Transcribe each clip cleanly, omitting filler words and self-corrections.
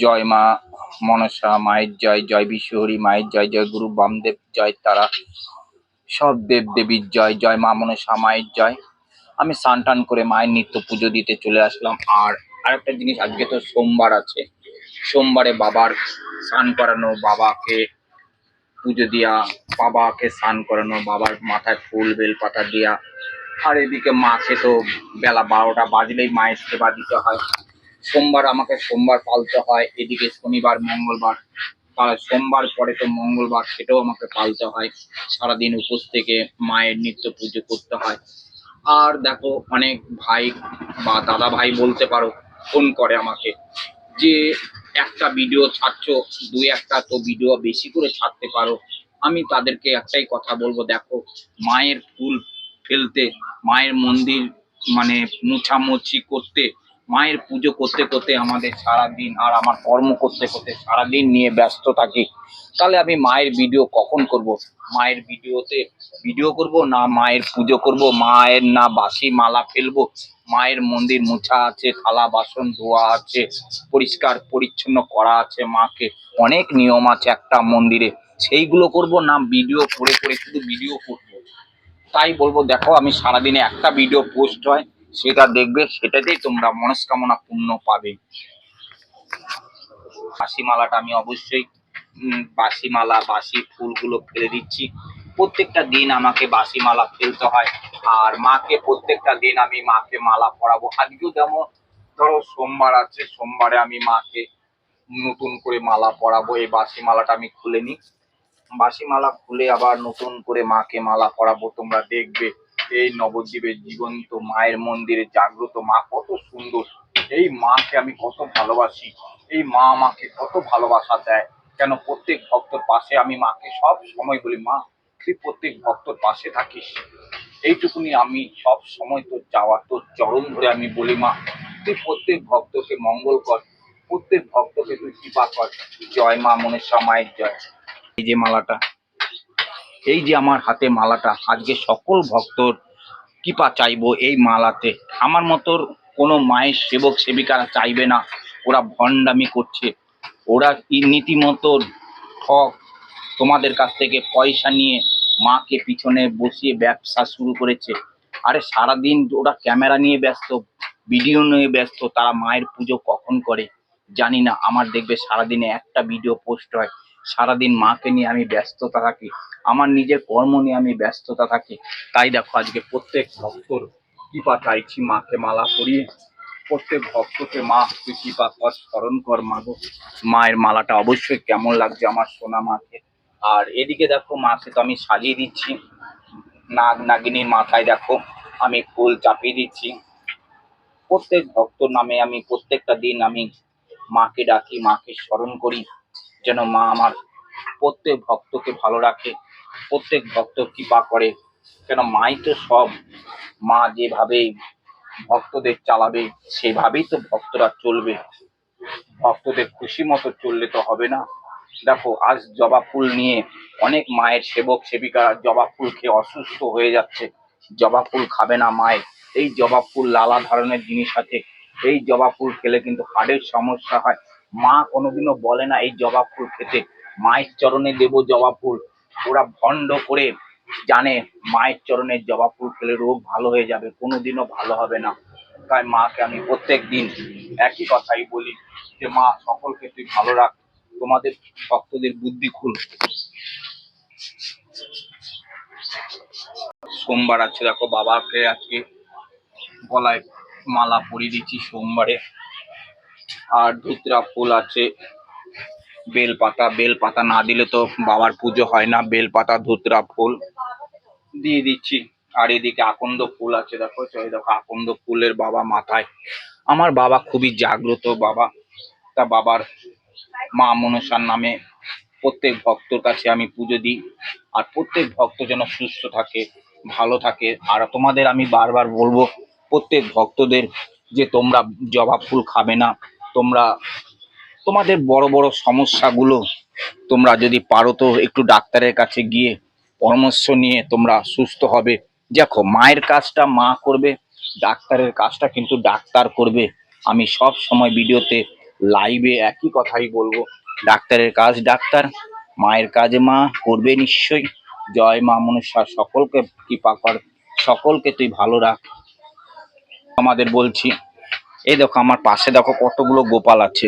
জয় মা মনসা মায়ের জয়, জয় বিশ্বহরি মায়ের জয়, জয় গুরু বামদেব জয়, তারা সব দেব দেবীর জয়, জয় মা মনসা মায়ের জয়। আমি স্নান টান করে মায়ের নিত্য পুজো দিতে চলে আসলাম। আর আরেকটা জিনিস, আজকে তো সোমবার আছে, সোমবারে বাবার স্নান করানো, বাবাকে পুজো দেওয়া, বাবাকে স্নান করানো, বাবার মাথায় ফুল বেল পাতা দেওয়া। আর এদিকে মাকে তো বেলা 12টা বাজলেই মায়ের সেবা দিতে হয়। সোমবার আমাকে সোমবার পালতে হয়, এদিকে শনিবার মঙ্গলবার, আর সোমবার পরে তো মঙ্গলবার, সেটাও আমাকে পালতে হয়। সারাদিন উপোস থেকে মায়ের নিত্য পুজো করতে হয়। আর দেখো, অনেক ভাই বা দাদা ভাই বলতে পারো, ফোন করে আমাকে যে একটা ভিডিও ছাড়ছো, দুই একটা তো ভিডিও বেশি করে ছাড়তে পারো। আমি তাদেরকে একটাই কথা বলবো, দেখো, মায়ের ফুল ফেলতে, মায়ের মন্দির মানে মুছামুছি করতে, মায়ের পুজো করতে করতে আমাদের সারাদিন, আর আমার কর্ম করতে করতে সারাদিন নিয়ে ব্যস্ত থাকি। তাহলে আমি মায়ের ভিডিও কখন করব? মায়ের ভিডিও করব না মায়ের পুজো করব? মায়ের না বাসি মালা ফেলবো? মায়ের মন্দির মোছা আছে, থালা বাসন ধোয়া আছে, পরিষ্কার পরিচ্ছন্ন করা আছে, মাকে অনেক নিয়ম আছে একটা মন্দিরে, সেইগুলো করব না ভিডিও করে করে শুধু ভিডিও করবো? তাই বলবো, দেখো, আমি সারাদিনে একটা ভিডিও পোস্ট হয়, সেটা দেখবে, সেটাতেই তোমরা মনস্কামনা পূর্ণ পাবে। বাসি মালাটা আমি অবশ্যই বাসি মালা, বাসি ফুলগুলো ফেলে দিচ্ছি। প্রত্যেকটা দিন আমাকে বাসি মালা ফেলতে হয়। আর মাকে প্রত্যেকটা দিন আমি মাকে মালা পরাবো। আজকেও যেমন ধরো সোমবার আছে, সোমবারে আমি মাকে নতুন করে মালা পরাবো। এই বাসি মালাটা আমি খুলে নিই, বাসি মালা খুলে আবার নতুন করে মাকে মালা পরাবো। তোমরা দেখবে এই নবদ্বীপের জীবন্ত মায়ের মন্দিরে জাগ্রত মা কত সুন্দর। এই মাকে আমি কত ভালোবাসি, এই মা আমাকে কত ভালোবাসা দেয়। কেন, প্রত্যেক ভক্তর পাশে আমি মাকে সব সময় বলি, মা তুই প্রত্যেক ভক্তর পাশে থাকিস, এইটুকুনি আমি সব সময় তোর চাওয়া, তোর চরণ ধরে আমি বলি, মা তুই প্রত্যেক ভক্তকে মঙ্গল কর, প্রত্যেক ভক্তকে তুই কৃপা কর। জয় মা মনসা মায়ের জয়। এই যে মালাটা, এই যে আমার হাতে মালাটা, আজকে সকল ভক্তর কৃপা চাইবো এই মালাতে। আমার মতো কোনো মায়ের সেবক সেবিকারা চাইবে না ওরা ভণ্ডামি করছে, ওরা নীতিমতো ঠক, তোমাদের কাছ থেকে পয়সা নিয়ে মাকে পিছনে বসিয়ে ব্যবসা শুরু করেছে। আরে সারাদিন ওরা ক্যামেরা নিয়ে ব্যস্ত, ভিডিও নিয়ে ব্যস্ত, তারা মায়ের পুজো কখন করে জানি না। আমার দেখবে সারাদিনে একটা ভিডিও পোস্ট হয়, সারাদিন মাকে নিয়ে আমি ব্যস্ততা থাকি, আমার নিজের কর্ম নিয়ে আমি ব্যস্ততা থাকি। তাই দেখো, আজকে প্রত্যেক ভক্তর কৃপা চাইছি, মাকে মালা পরিয়ে প্রত্যেক ভক্তকে মা তুই কৃপা কর, স্মরণ কর মাগো। মায়ের মালাটা অবশ্যই কেমন লাগছে আমার সোনা মাকে। আর এদিকে দেখো, মাকে তো আমি সাজিয়ে দিচ্ছি, নাগ নাগিনীর মাথায় দেখো আমি ফুল চাপিয়ে দিচ্ছি। প্রত্যেক ভক্তর নামে আমি প্রত্যেকটা দিন আমি মাকে ডাকি, মাকে স্মরণ করি, যেন মা আমার প্রত্যেক ভক্তকে ভালো রাখে, প্রত্যেক ভক্ত কৃপা করে। কেন, মাই তো সব। মা যেভাবে ভক্তদের চালাবে, সেভাবেই তো ভক্তরা চলবে। ভক্তদের খুশি মতো চললে তো হবে না। দেখো, আজ জবা ফুল নিয়ে অনেক মায়ের সেবক সেবিকা জবা ফুল খেয়ে অসুস্থ হয়ে যাচ্ছে। জবা ফুল খাবে না মায়ের, এই জবা ফুল লালা ধরনের জিনিস আছে, এই জবা ফুল খেলে কিন্তু হার্টের সমস্যা হয়। মা কোনোদিনও বলে না এই জবা ফুল খেতে, মায়ের চরণে দেব জবা ফুল। ওরা ভণ্ড করে জানে মায়ের চরণের জবা ফুল খেলে রোগ ভালো হয়ে যাবে, কোনোদিনও ভালো হবে না। তাই মাকে আমি প্রত্যেক দিন একই কথাই বলি যে মা সকলকে তুই ভালো রাখ, তোমাদের ভক্তদের বুদ্ধি খুল। সোমবার আছে, দেখো বাবাকে আজকে গলায় মালা পরিয়ে দিচ্ছি সোমবারে। আর ধুতরা ফুল আছে, বেল পাতা না দিলে তো বাবার পুজো হয় না, বেল পাতা ধুতরা ফুল দিয়ে দিচ্ছি। আর এদিকে আকন্দ ফুল আছে, দেখো দেখো আকন্দ ফুলের বাবা মাথায়। আমার বাবা খুবই জাগ্রত বাবা, তা বাবার মা মনসার নামে প্রত্যেক ভক্তর কাছে আমি পুজো দিই। আর প্রত্যেক ভক্ত যেন সুস্থ থাকে, ভালো থাকে। আর তোমাদের আমি বারবার বলবো, প্রত্যেক ভক্তদের, যে তোমরা জবা ফুল খাবে না। তোমরা তোমাদের বড় বড় সমস্যাগুলো তোমরা যদি পারো তো একটু ডাক্তারের কাছে গিয়ে পরামর্শ নিয়ে তোমরা সুস্থ হবে। দেখো, মায়ের কাজটা মা করবে, ডাক্তারের কাজটা কিন্তু ডাক্তার করবে। আমি সব সময় ভিডিওতে লাইভে একই কথাই বলবো, ডাক্তারের কাজ ডাক্তার, মায়ের কাজে মা করবে নিশ্চয়ই। জয় মা মনসা, সকলকে কৃপা কর, সকলকে তুই ভালো রাখ। আমাদের বলছি, এই দেখো আমার পাশে দেখো কতগুলো গোপাল আছে।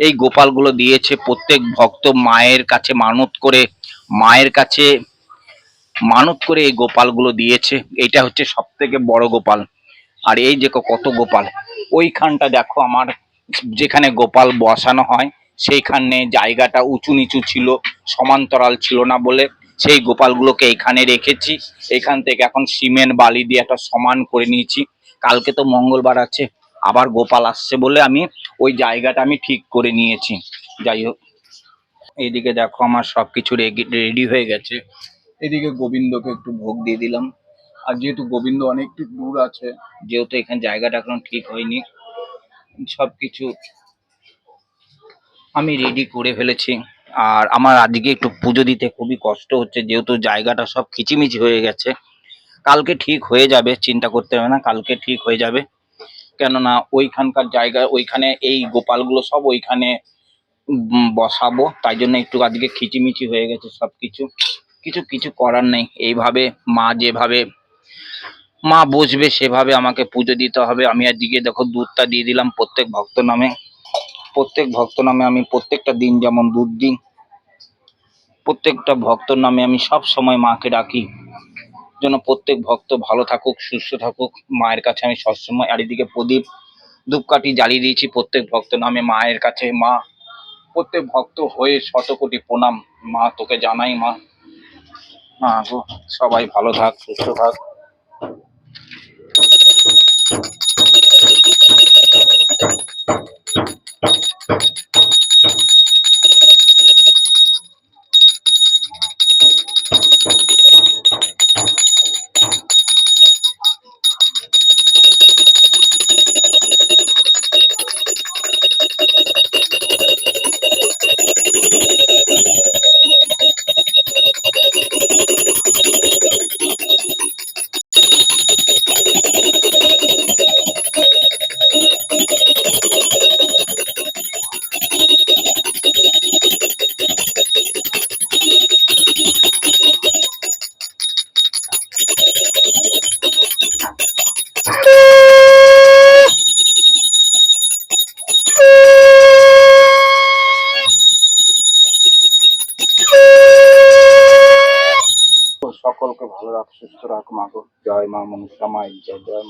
এই গোপালগুলো দিয়েছে প্রত্যেক ভক্ত মায়ের কাছে মানত করে, মায়ের কাছে মানত করে এই গোপালগুলো দিয়েছে। এটা হচ্ছে সব থেকে বড় গোপাল। আর এই দেখো কত গোপাল, ওইখানটা দেখো আমার যেখানে গোপাল বসানো হয় সেইখানে জায়গাটা উঁচু নিচু ছিল, সমান্তরাল ছিল না বলে সেই গোপালগুলোকে এখানে রেখেছি। এখান থেকে এখন সিমেন্ট বালি দিয়ে একটা সমান করে নিয়েছি। কালকে তো মঙ্গলবার আছে, আবার গোপাল আসছে বলে আমি ওই জায়গাটা আমি ঠিক করে নিয়েছি। যাই হোক, এইদিকে দেখো আমার সবকিছু রেডি হয়ে গেছে। এদিকে গোবিন্দকে একটু ভোগ দিয়ে দিলাম। আর যেহেতু গোবিন্দ অনেকটু দূর আছে, যেহেতু এখানে জায়গাটা এখনো ঠিক হয়নি, সবকিছু আমি রেডি করে ফেলেছি। আর আমার আজকে একটু পুজো দিতে খুবই কষ্ট হচ্ছে, যেহেতু জায়গাটা সব খিচিমিচি হয়ে গেছে। কালকে ঠিক হয়ে যাবে, চিন্তা করতে হবে না, কালকে ঠিক হয়ে যাবে। কেননা ওইখানকার জায়গা, ওইখানে এই গোপালগুলো সব ওইখানে বসাবো, তাই জন্য একটু আজকে খিচিমিচি হয়ে গেছে সবকিছু। কিছু কিছু করার নেই, এইভাবে মা যেভাবে মা বসবে সেভাবে আমাকে পুজো দিতে হবে। আমি আজকে দেখো দুধটা দিয়ে দিলাম প্রত্যেক ভক্ত নামে। প্রত্যেক ভক্ত নামে আমি প্রত্যেকটা দিন যেমন দুধ দিই, প্রত্যেকটা ভক্তর নামে আমি সব সময় মাকে ডাকি যেন প্রত্যেক ভক্ত ভালো থাকুক, সুস্থ থাকুক। মায়ের কাছে আমি সবসময়, আর এদিকে প্রদীপ ধূপকাঠি জ্বালিয়ে দিয়েছি প্রত্যেক ভক্ত নামে মায়ের কাছে। মা, প্রত্যেক ভক্ত হয়ে শতকোটি প্রণাম। মা তোকে জানাই মা, মা গো, সবাই ভালো থাক, সুস্থ থাক। সকলকে ভালো রাখ, সুস্থ রাখ মা গো। জয় মা মনসা মায়ের জয়, জয় মা।